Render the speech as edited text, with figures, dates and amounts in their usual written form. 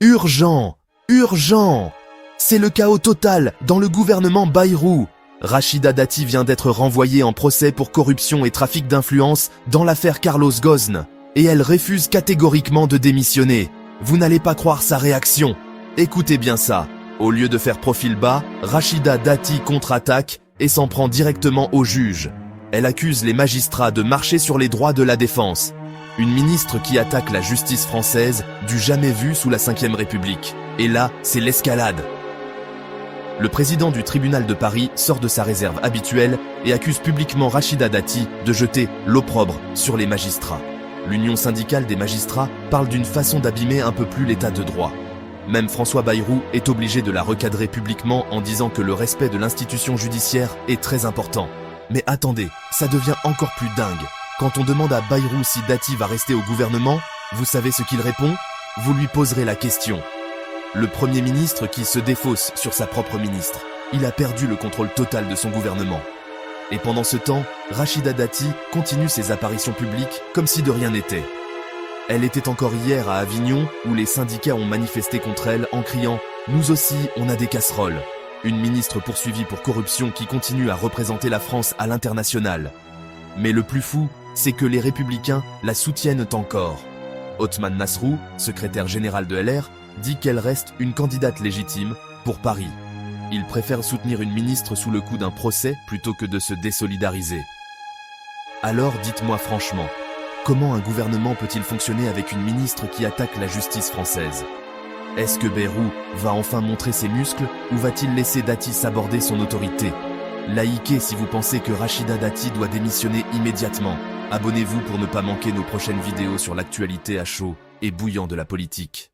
Urgent! Urgent! C'est le chaos total dans le gouvernement Bayrou. Rachida Dati vient d'être renvoyée en procès pour corruption et trafic d'influence dans l'affaire Carlos Ghosn. Et elle refuse catégoriquement de démissionner. Vous n'allez pas croire sa réaction. Écoutez bien ça. Au lieu de faire profil bas, Rachida Dati contre-attaque et s'en prend directement au juge. Elle accuse les magistrats de marcher sur les droits de la défense. Une ministre qui attaque la justice française, du jamais vu sous la Ve République. Et là, c'est l'escalade. Le président du tribunal de Paris sort de sa réserve habituelle et accuse publiquement Rachida Dati de jeter l'opprobre sur les magistrats. L'Union syndicale des magistrats parle d'une façon d'abîmer un peu plus l'état de droit. Même François Bayrou est obligé de la recadrer publiquement en disant que le respect de l'institution judiciaire est très important. Mais attendez, ça devient encore plus dingue. Quand on demande à Bayrou si Dati va rester au gouvernement, vous savez ce qu'il répond? Vous lui poserez la question. Le Premier ministre qui se défausse sur sa propre ministre. Il a perdu le contrôle total de son gouvernement. Et pendant ce temps, Rachida Dati continue ses apparitions publiques comme si de rien n'était. Elle était encore hier à Avignon où les syndicats ont manifesté contre elle en criant « Nous aussi, on a des casseroles ». Une ministre poursuivie pour corruption qui continue à représenter la France à l'international. Mais le plus fou, c'est que les Républicains la soutiennent encore. Othmane Nasrou, secrétaire général de LR, dit qu'elle reste une candidate légitime pour Paris. Il préfère soutenir une ministre sous le coup d'un procès plutôt que de se désolidariser. Alors dites-moi franchement, comment un gouvernement peut-il fonctionner avec une ministre qui attaque la justice française? Est-ce que Bayrou va enfin montrer ses muscles ou va-t-il laisser Dati s'aborder son autorité? Likez si vous pensez que Rachida Dati doit démissionner immédiatement. Abonnez-vous pour ne pas manquer nos prochaines vidéos sur l'actualité à chaud et bouillant de la politique.